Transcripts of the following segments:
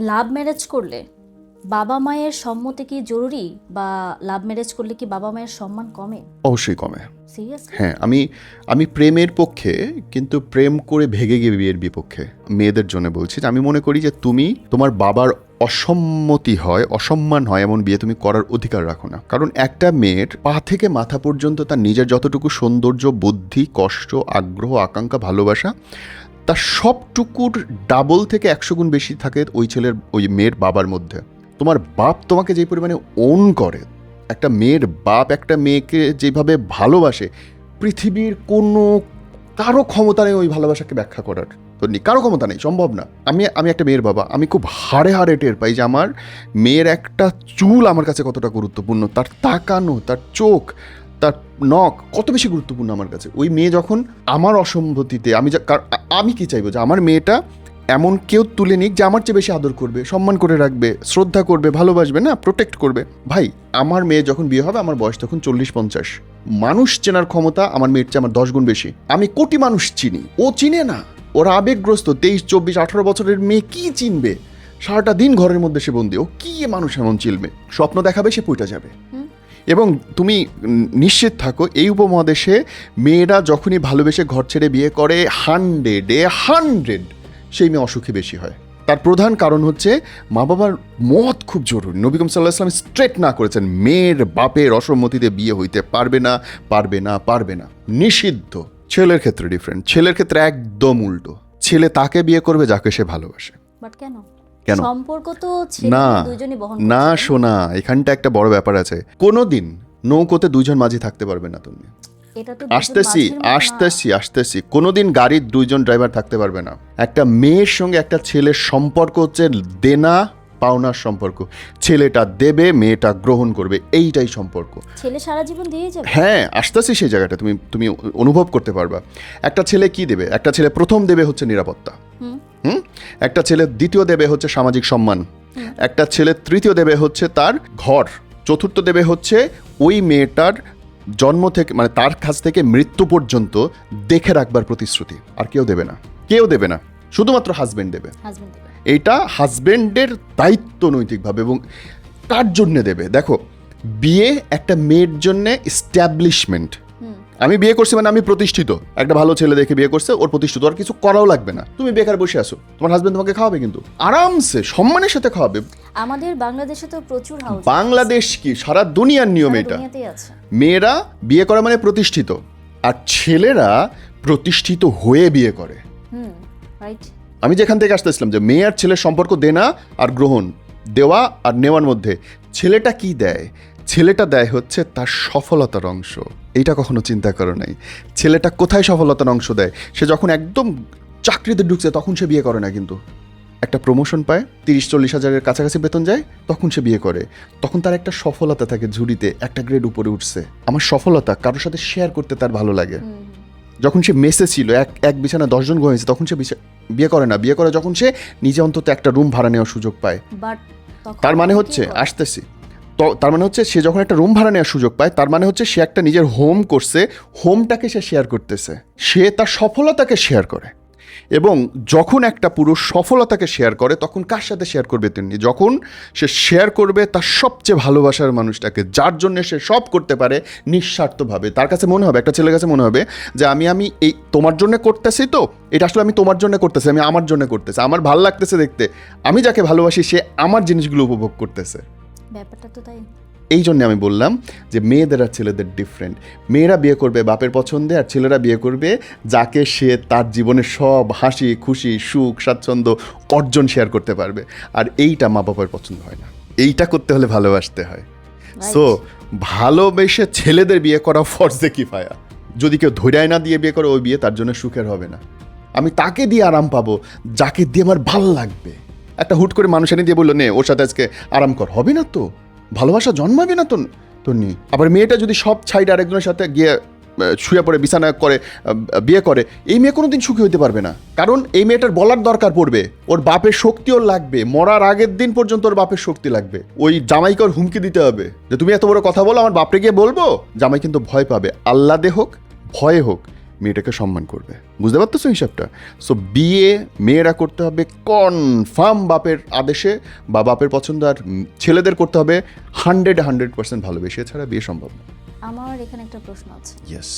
Love marriage করলে বাবা মায়ের সম্মতি কি জরুরি, বা লাভ ম্যারেজ করলে কি বাবা মায়ের সম্মান কমে? অবশ্যই কমে। সিরিয়াসলি? হ্যাঁ, আমি প্রেমের পক্ষে, কিন্তু প্রেম করে ভেগে গিয়ে বিয়ের বিপক্ষে। মেয়েদের জন্য বলছি যে আমি মনে করি যে তুমি তোমার বাবার অসম্মতি হয়, অসম্মান হয় এমন বিয়ে তুমি করার অধিকার রাখো না। কারণ একটা মেয়ের পা থেকে মাথা পর্যন্ত তার নিজের যতটুকু সৌন্দর্য, বুদ্ধি, কষ্ট, আগ্রহ, আকাঙ্ক্ষা, ভালোবাসা, তার সবটুকুর ডাবল থেকে 100 গুণ বেশি থাকে ওই মেয়ের বাবার মধ্যে। তোমার বাপ তোমাকে যেই পরিমাণে ওন করে, একটা মেয়ের বাপ একটা মেয়েকে যেভাবে ভালোবাসে, পৃথিবীর কারো ক্ষমতা নেই ওই ভালোবাসাকে ব্যাখ্যা করার। তো কারো ক্ষমতা নেই, সম্ভব না। আমি একটা মেয়ের বাবা, আমি খুব হাড়ে হাড়ে টের পাই যে আমার মেয়ের একটা চুল আমার কাছে কতটা গুরুত্বপূর্ণ, তার তাকানো, তার চোখ, তার নখ কত বেশি গুরুত্বপূর্ণ আমার কাছে। ওই মেয়ে যখন আমার অসম্মতিতে, আমি কি চাইবো যে আমার মেয়েটা এমন কেউ তুলে নিক যে আমার চেয়ে বেশি আদর করবে, সম্মান করে রাখবে, শ্রদ্ধা করবে, ভালোবাসবে, না প্রোটেক্ট করবে। ভাই, আমার মেয়ে যখন বিয়ে হবে, আমার বয়স তখন 40-50, মানুষ চেনার ক্ষমতা আমার মেয়ের চেয়ে আমার 10 গুণ বেশি। আমি কোটি মানুষ চিনি, ও চিনে না। ওরা আবেগগ্রস্ত। 23, 24, 18 বছরের মেয়ে কি চিনবে? সারাটা দিন ঘরের মধ্যে সে বন্দি। ও কি মানুষ এমন চিনবে? স্বপ্ন দেখাবে, সে পইটা যাবে। এবং তুমি নিশ্চিত থাকো, এই উপমহাদেশে মেয়েরা যখনই ভালোবেসে ঘর ছেড়ে বিয়ে করে 100 সেই মেয়ে অসুখী বেশি হয়। তার প্রধান কারণ হচ্ছে মা বাবার মত খুব জরুরি। নবী করিম সাল্লাল্লাহু আলাইহি ওয়াসাল্লাম স্ট্রেট না করেছেন, মেয়ের বাপের অসম্মতিতে বিয়ে হইতে পারবে না, পারবে না, পারবে না, নিষিদ্ধ। ছেলের ক্ষেত্রে ডিফারেন্ট। ছেলের ক্ষেত্রে একদম উল্টো। ছেলে তাকে বিয়ে করবে যাকে সে ভালোবাসে। বাট কেন? কেন? সম্পর্ক তো ছেলে না মেয়ে দুইজনই বহন করছে, না তাই না? শোনা, এখানটা একটা বড় ব্যাপার আছে। কোনোদিন নৌকোতে দুইজন মাঝি থাকতে পারবে না তুমি। এটা তো দুজন আসতেছি মাঝির মতো না। আসতেছি আসতেছি কোনোদিন গাড়ির দুইজন ড্রাইভার থাকতে পারবে না। একটা মেয়ের সঙ্গে একটা ছেলের সম্পর্ক হচ্ছে দেনা পাওনার সম্পর্ক। ছেলেটা দেবে, মেয়েটা গ্রহণ করবে, এইটাই সম্পর্ক। ছেলে সারা জীবন দিয়ে যাবে। হ্যাঁ, আসতেছি সেই জায়গাটা, তুমি অনুভব করতে পারবা। একটা ছেলে কি দেবে? একটা ছেলে প্রথম দেবে হচ্ছে নিরাপত্তা। একটা ছেলে দ্বিতীয় দেবে হচ্ছে সামাজিক সম্মান। একটা ছেলে তৃতীয় দেবে হচ্ছে তার ঘর। চতুর্থ দেবে হচ্ছে ওই মেয়েটার জন্ম থেকে, মানে তার কাছ থেকে মৃত্যু পর্যন্ত দেখে রাখবার প্রতিশ্রুতি। আর কেউ দেবে না, কেউ দেবে না, শুধুমাত্র হাজবেন্ড দেবে। হাজবেন্ড দেবে। এইটা হাজবেন্ডের দায়িত্ব নৈতিকভাবে। এবং কার জন্যে দেবে? দেখো, বিয়ে একটা মেয়ের জন্যে এস্টাবলিশমেন্ট। আমি বিয়ে করছি মানে আমি প্রতিষ্ঠিত। একটা ভালো ছেলে দেখে বিয়ে করছে, ওর প্রতিষ্ঠিত, আর কিছু করাও লাগবে না। তুমি বেকার বসে আসো, তোমার হাজবেন্ড তোমাকে খাওয়াবে, কিন্তু আরামসে সম্মানের সাথে খাওয়াবে। আমাদের বাংলাদেশে তো প্রচুর হাউস। বাংলাদেশ কি, সারা দুনিয়ার নিয়ম এটা। দুনিয়াতেই আছে। মেয়েরা বিয়ে করা মানে প্রতিষ্ঠিত, আর ছেলেরা প্রতিষ্ঠিত হয়ে বিয়ে করে। রাইট। আমি যেখান থেকে আসতেছিলাম যে মেয়ে আর ছেলের সম্পর্ক দেনা আর গ্রহণ, দেওয়া আর নেওয়ার মধ্যে ছেলেটা কি দেয়? ছেলেটা দেয় হচ্ছে তার সফলতার অংশ। এইটা কখনো চিন্তা করো নাই? ছেলেটা কোথায় সফলতার অংশ দেয়? সে যখন একদম চাকরিতে ঢুকছে তখন সে বিয়ে করে না, কিন্তু একটা প্রমোশন পায়, 30-40 হাজারের কাছাকাছি বেতন যায়, তখন সে বিয়ে করে। তখন তার একটা সফলতা থাকে, ঝুড়িতে একটা গ্রেড উপরে উঠছে। আমার সফলতা কারোর সাথে শেয়ার করতে তার ভালো লাগে। যখন সে মেসে ছিল, এক বিছানা 10 জন ঘুমিয়েছে, তখন সে বিয়ে করে না। বিয়ে করে যখন সে নিজে অন্তত একটা রুম ভাড়া নেওয়ার সুযোগ পায়। বাট তার মানে হচ্ছে, আসতেছি তো, তার মানে হচ্ছে সে যখন একটা রুম ভাড়া নেওয়ার সুযোগ পায়, তার মানে হচ্ছে সে একটা নিজের হোম করছে, হোমটাকে সে শেয়ার করতেছে, সে তার সফলতাকে শেয়ার করে। এবং যখন একটা পুরুষ সফলতাকে শেয়ার করে, তখন কার সাথে শেয়ার করবে তিনি? যখন সে শেয়ার করবে তার সবচেয়ে ভালোবাসার মানুষটাকে, যার জন্য সে সব করতে পারে নিঃস্বার্থভাবে। তার কাছে মনে হবে, একটা ছেলের কাছে মনে হবে যে আমি এই তোমার জন্য করতেছি, তো এটা আসলে আমি তোমার জন্য করতেছি, আমি আমার জন্য করতেছি, আমার ভালো লাগতেছে দেখতে, আমি যাকে ভালোবাসি সে আমার জিনিসগুলো উপভোগ করতেছে। ব্যাপারটা তো তাই। এই জন্য আমি বললাম যে মেয়েদের আর ছেলেদের ডিফারেন্ট। মেয়েরা বিয়ে করবে বাপের পছন্দে, আর ছেলেরা বিয়ে করবে যাকে সে তার জীবনের সব হাসি খুশি, সুখ স্বাচ্ছন্দ্য অর্জন শেয়ার করতে পারবে। আর এইটা মা বাবার পছন্দ হয় না। এইটা করতে হলে ভালোবাসতে হয়। সো ভালোবেসে ছেলেদের বিয়ে করা ফরজে কিফায়া। যদি কেউ ধৈর্য না দিয়ে বিয়ে করে, ওই বিয়ে তার জন্য সুখের হবে না। আমি তাকে দিয়ে আরাম পাবো যাকে দিয়ে আমার ভাল লাগবে। একটা হুট করে মানুষ এনে দিয়ে বললো নে ওর সাথে আজকে আরাম কর, হবে না তো, ভালোবাসা জন্মাবে না তো নি। আবার মেয়েটা যদি সব ছাইড আরেকজনের সাথে গিয়ে শুয়ে পড়ে, বিছানা করে বিয়ে করে, এই মেয়ে কোনোদিন সুখী হতে পারবে না। কারণ এই মেয়েটার বলার দরকার পড়বে, ওর বাপের শক্তি ওর লাগবে, মরার আগের দিন পর্যন্ত ওর বাপের শক্তি লাগবে। ওই জামাইকে ওর হুমকি দিতে হবে যে তুমি এত বড় কথা বলো, আমার বাপরে গিয়ে বলবো। জামাই কিন্তু ভয় পাবে, আহ্লাদে হোক ভয়ে হোক, মেয়েটাকে সম্মান করবে। বুঝতে পারতেছো হিসাবটা? সো বিয়ে মেয়েরা করতে হবে কনফার্ম বাপের আদেশে বা বাপের পছন্দ, আর ছেলেদের করতে হবে 100% ভালোবেসে, ছাড়া বিয়ে সম্ভব না। আমার এখানে একটা প্রশ্ন আছে। ইয়েস।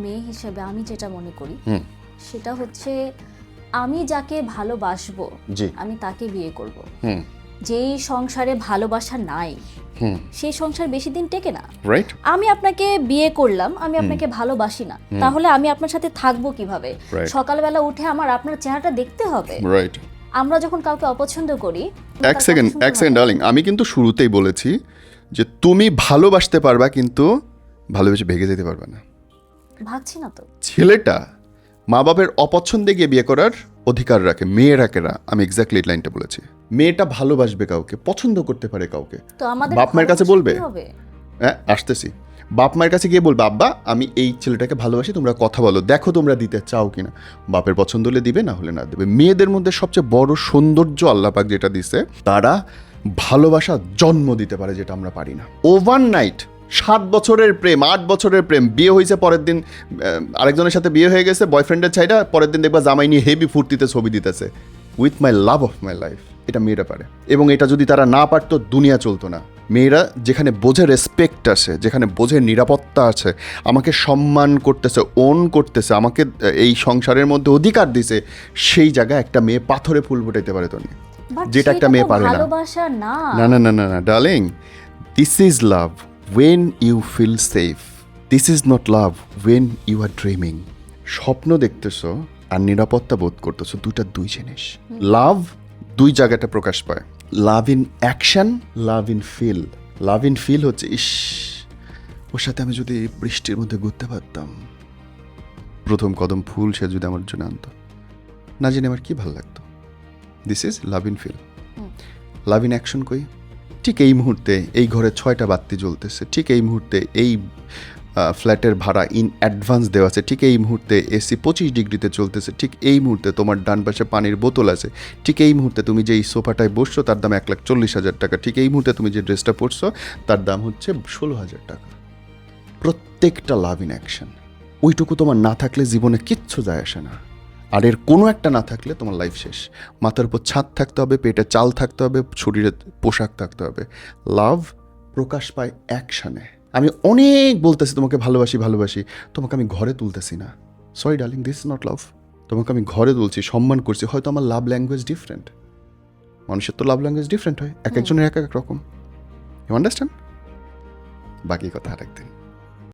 মেয়ে হিসেবে আমি যেটা মনে করি সেটা হচ্ছে, আমি যাকে ভালোবাসবো জি। আমি তাকে বিয়ে করব। যেই সংসারে ভালোবাসা নাই সেই সংসার বেশি দিন টেকে না। রাইট। আমি আপনাকে বিয়ে করলাম, আমি আপনাকে ভালোবাসি না, তাহলে আমি আপনার সাথে থাকবো কিভাবে? সকালবেলা উঠে আমার আপনার চেহারাটা দেখতে হবে। রাইট। আমরা যখন কাউকে অপছন্দ করি, এক সেকেন্ড ডার্লিং, আমি কিন্তু শুরুতেই বলেছি যে তুমি ভালোবাসতে পারবা কিন্তু ভালোবেসে ভেগে যেতে পারবে না। ভাবছি না তো। ছেলেটা মা বাপের অপছন্দে গিয়ে বিয়ে করার অধিকার রাখে, মেয়েরাকেরা। আমি এক্স্যাক্টলি লাইনটা বলেছি। মেয়েটা ভালোবাসবে কাউকে, পছন্দ করতে পারে কাউকে, তো আমাদের বাপ মায়ের কাছে বলবে, কি হবে? হ্যাঁ আসতেছি, বাপ মায়ের কাছে গিয়ে বলবে আব্বা আমি এই ছেলেটাকে ভালোবাসি, তোমরা কথা বলো, দেখো তোমরা দিতে চাও কিনা। বাপের পছন্দ হলে দিবে, না হলে না দেবে। মেয়েদের মধ্যে সবচেয়ে বড় সৌন্দর্য আল্লাহ পাক যেটা দিছে, তারা ভালোবাসা জন্ম দিতে পারে, যেটা আমরা পারি না। ওভারনাইট 7 বছরের প্রেম, 8 বছরের প্রেম, বিয়ে হয়েছে, পরের দিন আরেকজনের সাথে বিয়ে হয়ে গেছে বয়ফ্রেন্ডের ছাইটা, পরের দিন দেখবা জামাই নিয়ে হেভি ফুর্তিতে ছবি দিতেছে, with my love of my life. এটা মেয়েরা পারে, এবং এটা যদি তারা না পারতো দুনিয়া চলতো না। মেয়েরা যেখানে বোঝে রেসপেক্ট আছে, যেখানে বোঝে নিরাপত্তা আছে, আমাকে সম্মান করতেছে, ওন করতেছে, আমাকে এই সংসারের মধ্যে অধিকার দিছে, সেই জায়গায় একটা মেয়ে পাথরে ফুল ফোটাইতে পারে, তো যেটা একটা মেয়ে পারে না। ভালোবাসা না। না না না না না darling, this is love when you feel safe. This is not love when you are dreaming. স্বপ্ন দেখতেছো আর নিরাপত্তা বোধ করতেছো, দুই জিনিস। লাভ দুই জায়গাটা প্রকাশ পায়, love in action, love in feel. Love in feel হচ্ছে ইস, ওর সাথে আমি যদি বৃষ্টির মধ্যে ঘুরতে পারতাম, প্রথম কদম ফুল সে যদি আমার জন্য আনতো, না জেনে আমার কি ভালো লাগতো। This is love in feel. Love in action কই? ঠিক এই মুহূর্তে এই ঘরে 6টা বাতি জ্বলতেছে, ঠিক এই মুহূর্তে এই ফ্ল্যাটের ভাড়া ইন অ্যাডভান্স দেওয়া আছে, ঠিক এই মুহূর্তে এসি 25 ডিগ্রিতে চলতেছে, ঠিক এই মুহূর্তে তোমার ডান পাশে পানির বোতল আছে, ঠিক এই মুহূর্তে তুমি যে এই সোফাটায় বসছো তার দাম 1,40,000 টাকা, ঠিক এই মুহূর্তে তুমি যে ড্রেসটা পরছো তার দাম হচ্ছে 16,000 টাকা। প্রত্যেকটা লাভ ইন অ্যাকশন। ওইটুকু তোমার না থাকলে জীবনে কিচ্ছু যায় আসে না, আর এর কোনো একটা না থাকলে তোমার লাইফ শেষ। মাথার উপর ছাদ থাকতে হবে, পেটে চাল থাকতে হবে, শরীরে পোশাক থাকতে হবে। লাভ প্রকাশ পায় অ্যাকশনে। আমি অনেক বলতেছি তোমাকে ভালোবাসি ভালোবাসি, তোমাকে আমি ঘরে তুলতেছি না। Sorry darling, this is not love. তোমাকে আমি ঘরে তুলছি, সম্মান করছি, হয়তো আমার লাভ ল্যাঙ্গুয়েজ ডিফারেন্ট। মানুষের তো লাভ ল্যাঙ্গুয়েজ ডিফারেন্ট হয়, এক একজনের এক এক রকম। You understand? বাকি কথা আরেকদিন।